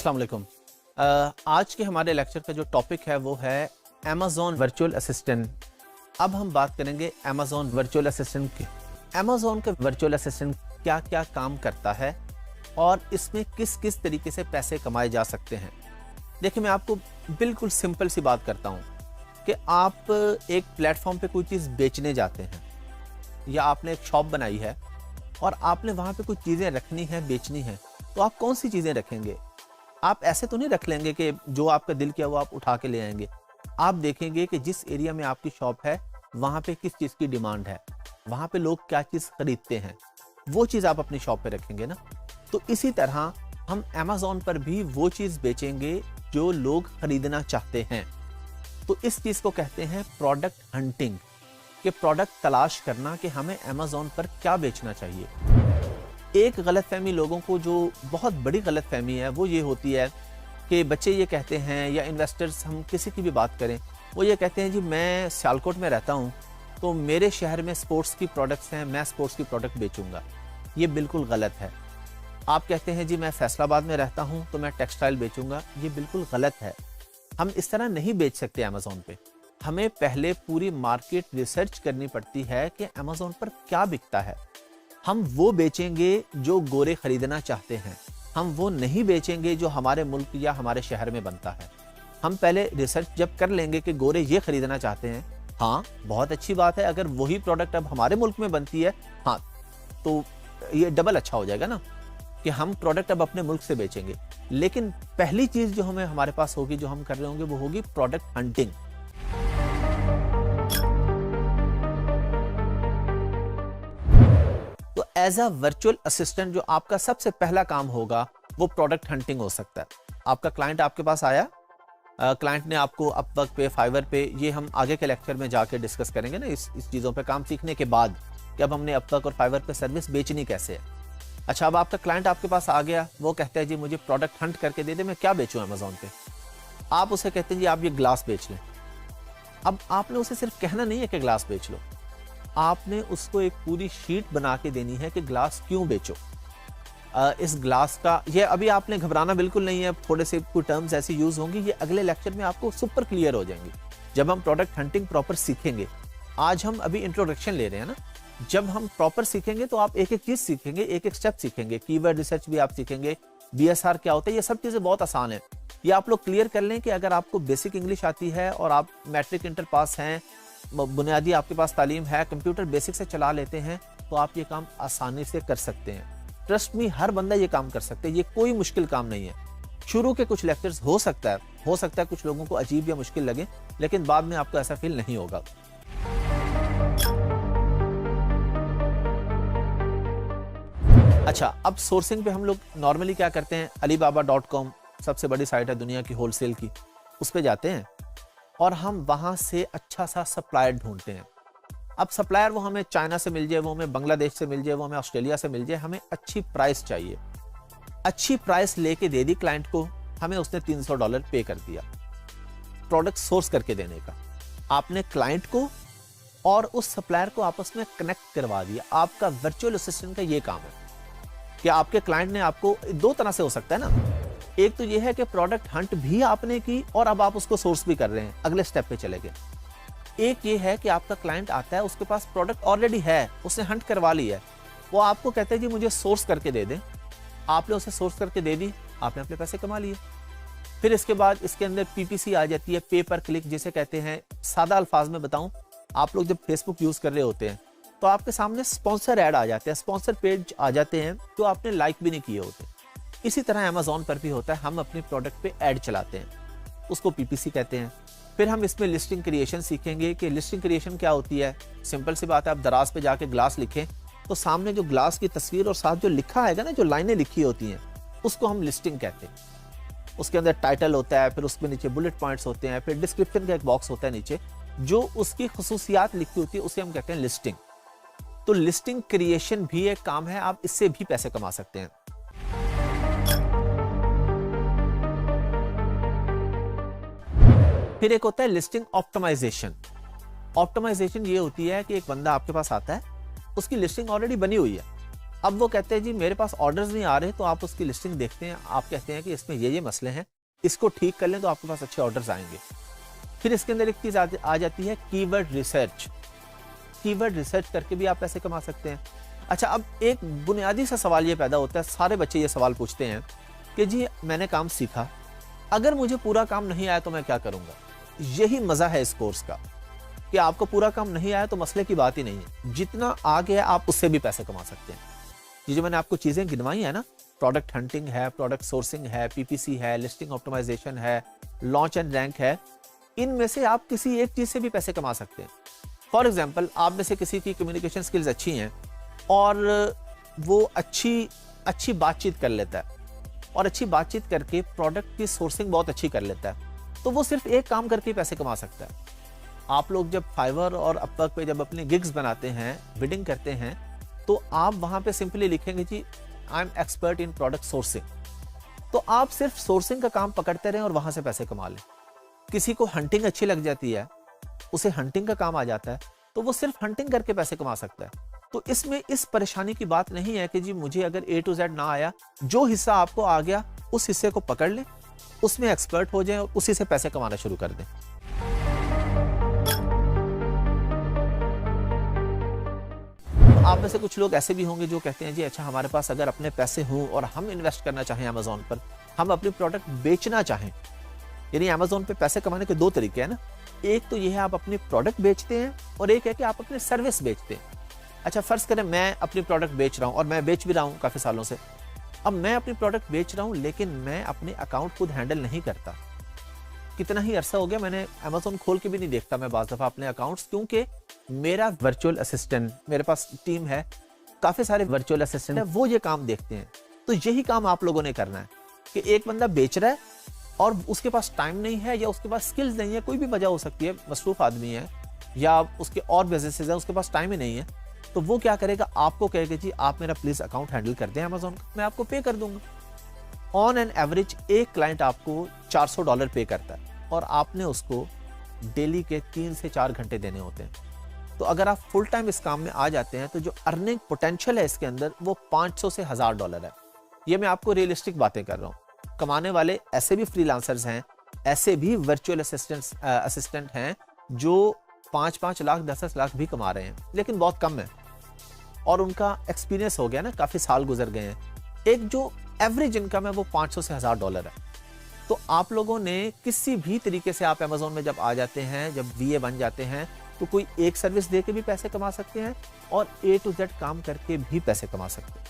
अस्सलाम वालेकुम। आज के हमारे लेक्चर का जो टॉपिक है वो है अमेज़न वर्चुअल असिस्टेंट। अब हम बात करेंगे अमेज़न वर्चुअल असिस्टेंट की। अमेज़न का वर्चुअल असिस्टेंट क्या क्या काम करता है और इसमें किस किस तरीके से पैसे कमाए जा सकते हैं। देखिए, मैं आपको बिल्कुल सिंपल सी बात करता हूँ कि आप एक प्लेटफॉर्म पे कोई चीज़ बेचने जाते हैं या आपने एक शॉप बनाई है और आपने वहाँ पे कुछ चीज़ें रखनी है, बेचनी है, तो आप कौन सी चीज़ें रखेंगे? आप ऐसे तो नहीं रख लेंगे कि जो आपका दिल किया वो आप उठा के ले आएंगे। आप देखेंगे कि जिस एरिया में आपकी शॉप है वहाँ पे किस चीज़ की डिमांड है, वहाँ पे लोग क्या चीज़ खरीदते हैं, वो चीज़ आप अपनी शॉप पे रखेंगे ना। तो इसी तरह हम अमेज़न पर भी वो चीज़ बेचेंगे जो लोग खरीदना चाहते हैं। तो इस चीज़ को कहते हैं प्रोडक्ट हंटिंग, कि प्रोडक्ट तलाश करना कि हमें अमेज़न पर क्या बेचना चाहिए। एक गलतफहमी लोगों को, जो बहुत बड़ी गलतफहमी है, वो ये होती है कि बच्चे ये कहते हैं या इन्वेस्टर्स, हम किसी की भी बात करें, वो ये कहते हैं जी मैं सियालकोट में रहता हूँ तो मेरे शहर में स्पोर्ट्स की प्रोडक्ट्स हैं, मैं स्पोर्ट्स की प्रोडक्ट बेचूंगा। ये बिल्कुल गलत है। आप कहते हैं जी मैं फैसलाबाद में रहता हूँ तो मैं टेक्सटाइल बेचूंगा। ये बिल्कुल गलत है। हम इस तरह नहीं बेच सकते अमेज़न पे। हमें पहले पूरी मार्केट रिसर्च करनी पड़ती है कि अमेज़न पर क्या बिकता है। हम वो बेचेंगे जो गोरे खरीदना चाहते हैं, हम वो नहीं बेचेंगे जो हमारे मुल्क या हमारे शहर में बनता है। हम पहले रिसर्च जब कर लेंगे कि गोरे ये खरीदना चाहते हैं, हाँ बहुत अच्छी बात है, अगर वही प्रोडक्ट अब हमारे मुल्क में बनती है, हाँ तो ये डबल अच्छा हो जाएगा ना कि हम प्रोडक्ट अब अपने मुल्क से बेचेंगे। लेकिन पहली चीज़ जो हमें हमारे पास होगी, जो हम कर रहे होंगे, वो होगी प्रोडक्ट हंटिंग। तो एज अ वर्चुअल असिस्टेंट जो आपका सबसे पहला काम होगा वो प्रोडक्ट हंटिंग हो सकता है। आपका क्लाइंट आपके पास आया, क्लाइंट ने आपको अपवर्क पे, फाइवर पे, ये हम आगे के लेक्चर में जाके डिस्कस करेंगे ना इस चीज़ों पे काम सीखने के बाद कि अब हमने अपवर्क और फाइवर पे सर्विस बेचनी कैसे है। अच्छा, अब आपका क्लाइंट आपके पास आ गया, वो कहता है जी मुझे प्रोडक्ट हंट करके दे दे, मैं क्या बेचूं अमेज़न पे। आप उसे कहते हैं जी आप ये ग्लास बेच लें। अब आपने उसे सिर्फ कहना नहीं है कि ग्लास बेच लो, आपने उसको एक पूरी शीट बना के देनी है कि ग्लास क्यों बेचो। इस ग्लास का, ये अभी आपने घबराना बिल्कुल नहीं है, थोड़े से कुछ टर्म्स ऐसी यूज होंगी, ये अगले लेक्चर में आपको सुपर क्लियर हो जाएंगी जब हम प्रोडक्ट हंटिंग प्रॉपर सीखेंगे। आज हम अभी इंट्रोडक्शन ले रहे हैं ना, जब हम प्रॉपर सीखेंगे तो आप एक एक चीज सीखेंगे, एक एक स्टेप सीखेंगे, कीवर्ड रिसर्च भी आप सीखेंगे, BSR क्या होता है, ये सब चीजें बहुत आसान है। ये आप लोग क्लियर कर लें कि अगर आपको बेसिक इंग्लिश आती है और आप मैट्रिक इंटर पास हैं, बुनियादी आपके पास तालीम है, कंप्यूटर बेसिक से चला लेते हैं, तो आप ये काम आसानी से कर सकते हैं। ट्रस्ट मी, हर बंदा ये काम कर सकते हैं, ये कोई मुश्किल काम नहीं है। शुरू के कुछ लेक्चर्स हो सकता है कुछ लोगों को अजीब या मुश्किल लगे, लेकिन बाद में आपको ऐसा फील नहीं होगा। अच्छा, अब सोर्सिंग पे हम लोग नॉर्मली क्या करते हैं, alibaba.com सबसे बड़ी साइट है दुनिया की होलसेल की, उस पे जाते हैं और हम वहां से अच्छा सा सप्लायर ढूंढते हैं। अब सप्लायर वो हमें चाइना से मिल जाए, वो हमें बांग्लादेश से मिल जाए, वो हमें ऑस्ट्रेलिया से मिल जाए, हमें अच्छी प्राइस चाहिए। अच्छी प्राइस लेके दे दी क्लाइंट को, हमें उसने $300 पे कर दिया प्रोडक्ट सोर्स करके देने का। आपने क्लाइंट को और उस सप्लायर को आपस में कनेक्ट करवा दिया। आपका वर्चुअल असिस्टेंट का ये काम है कि आपके क्लाइंट ने आपको, दो तरह से हो सकता है ना, एक तो ये है कि प्रोडक्ट हंट भी आपने की और अब आप उसको सोर्स भी कर रहे हैं, अगले स्टेप पे चले गए। एक ये है कि आपका क्लाइंट आता है, उसके पास प्रोडक्ट ऑलरेडी है, उसने हंट करवा ली है, वो आपको कहते हैं जी मुझे सोर्स करके दे दें। आपने उसे सोर्स करके दे दी, आपने अपने पैसे कमा लिए। फिर इसके बाद इसके अंदर PPC आ जाती है, पे पर क्लिक जिसे कहते हैं। सादा अल्फाज में बताऊं, आप लोग जब फेसबुक यूज कर रहे होते हैं तो आपके सामने स्पॉन्सर ऐड आ जाते हैं, स्पॉन्सर पेज आ जाते हैं जो आपने लाइक भी नहीं किए होते। इसी तरह अमेज़न पर भी होता है, हम अपने प्रोडक्ट पे ऐड चलाते हैं, उसको PPC कहते हैं। फिर हम इसमें लिस्टिंग क्रिएशन सीखेंगे कि लिस्टिंग क्रिएशन क्या होती है। सिंपल सी बात है, आप दराज पे जाके ग्लास लिखें तो सामने जो ग्लास की तस्वीर और साथ जो लिखा है ना, जो लाइनें लिखी होती हैं, उसको हम लिस्टिंग कहते हैं। उसके अंदर टाइटल होता है, फिर उसमें नीचे बुलेट पॉइंट्स होते हैं, फिर डिस्क्रिप्शन का एक बॉक्स होता है नीचे, जो उसकी खुसूसियात लिखी होती है, उसे हम कहते हैं लिस्टिंग। तो लिस्टिंग क्रिएशन भी एक काम है, आप इससे भी पैसे कमा सकते हैं। फिर एक होता है लिस्टिंग ऑप्टिमाइजेशन। ऑप्टिमाइजेशन ये होती है कि एक बंदा आपके पास आता है, उसकी लिस्टिंग ऑलरेडी बनी हुई है, अब वो कहते हैं जी मेरे पास ऑर्डर्स नहीं आ रहे, तो आप उसकी लिस्टिंग देखते हैं, आप कहते हैं कि इसमें ये मसले हैं, इसको ठीक कर लें तो आपके पास अच्छे ऑर्डर्स आएंगे। फिर इसके अंदर एक चीज आ जाती है कीवर्ड रिसर्च। कीवर्ड रिसर्च करके भी आप पैसे कमा सकते हैं। अच्छा, अब एक बुनियादी सा सवाल ये पैदा होता है, सारे बच्चे ये सवाल पूछते हैं कि जी मैंने काम सीखा, अगर मुझे पूरा काम नहीं आया तो मैं क्या करूंगा। यही मजा है इस कोर्स का कि आपको पूरा काम नहीं आया तो मसले की बात ही नहीं है, जितना आ गया आप उससे भी पैसे कमा सकते हैं। ये जो मैंने आपको चीजें गिनवाई है ना, प्रोडक्ट हंटिंग है, प्रोडक्ट सोर्सिंग है, पीपीसी है, लिस्टिंग ऑप्टिमाइजेशन है, लॉन्च एंड रैंक है, इनमें से आप किसी एक चीज से भी पैसे कमा सकते हैं। फॉर एग्जाम्पल, आप में से किसी की कम्युनिकेशन स्किल्स अच्छी हैं और वो अच्छी बातचीत कर लेता है और अच्छी बातचीत करके प्रोडक्ट की सोर्सिंग बहुत अच्छी कर लेता है, तो वो सिर्फ एक काम करके पैसे कमा सकता है। आप लोग जब फाइवर और अपवर्क पे जब अपने गिग्स बनाते हैं, बिडिंग करते हैं, तो आप वहां पे सिंपली लिखेंगे जी I am expert in product sourcing, तो आप सिर्फ सोर्सिंग का काम पकड़ते रहें और वहां से पैसे कमा लें। किसी को हंटिंग अच्छी लग जाती है, उसे हंटिंग का काम आ जाता है, तो वो सिर्फ हंटिंग करके पैसे कमा सकता है। तो इसमें इस परेशानी की बात नहीं है कि जी मुझे अगर A to Z ना आया, जो हिस्सा आपको आ गया उस हिस्से को पकड़ लें, उसमें एक्सपर्ट हो जाएं और उसी से पैसे कमाना शुरू कर दें। तो आप में से कुछ लोग ऐसे भी होंगे जो कहते हैं जी अच्छा हमारे पास अगर अपने पैसे हों और हम इन्वेस्ट करना चाहें अमेज़न पर, हम अपनी प्रोडक्ट बेचना चाहें, यानी अमेज़न पे पैसे कमाने के दो तरीके हैं ना, एक तो ये है आप अपनी प्रोडक्ट बेचते हैं और एक है कि आप अपने सर्विस बेचते हैं। अच्छा, फर्ज करें मैं अपनी प्रोडक्ट बेच रहा हूं और मैं बेच भी रहा हूं काफी सालों से। अब मैं अपनी प्रोडक्ट बेच रहा हूं लेकिन मैं अपने अकाउंट खुद हैंडल नहीं करता। कितना ही अरसा हो गया मैंने अमेज़न खोल के भी नहीं देखता मैं बाज़ दफा अपने अकाउंट्स, क्योंकि मेरा वर्चुअल असिस्टेंट, मेरे पास टीम है, काफी सारे वर्चुअल असिस्टेंट है, वो ये काम देखते हैं। तो यही काम आप लोगों ने करना है कि एक बंदा बेच रहा है और उसके पास टाइम नहीं है या उसके पास स्किल्स नहीं है, कोई भी वजह हो सकती है, मसरूफ आदमी है या उसके और बिजनेसेस है, उसके पास टाइम ही नहीं है, तो वो क्या करेगा, आपको कहेगा जी आप मेरा प्लीज अकाउंट हैंडल कर दें अमेज़न का, मैं आपको पे कर दूंगा। ऑन एन एवरेज एक क्लाइंट आपको $400 पे करता है और आपने उसको डेली के 3 से 4 घंटे देने होते हैं। तो अगर आप फुल टाइम इस काम में आ जाते हैं तो जो अर्निंग पोटेंशियल है इसके अंदर वो $500 से $1000 है। ये मैं आपको रियलिस्टिक बातें कर रहा हूँ। कमाने वाले ऐसे भी फ्रीलांसर्स हैं, ऐसे भी वर्चुअल असिस्टेंट हैं जो 5-5 लाख 10-10 लाख भी कमा रहे हैं, लेकिन बहुत कम है और उनका एक्सपीरियंस हो गया ना, काफी साल गुजर गए हैं। एक जो एवरेज इनकम है वो $500 से $1000 है। तो आप लोगों ने किसी भी तरीके से आप अमेज़न में जब आ जाते हैं, जब VA बन जाते हैं, तो कोई एक सर्विस दे के भी पैसे कमा सकते हैं और A to Z काम करके भी पैसे कमा सकते हैं।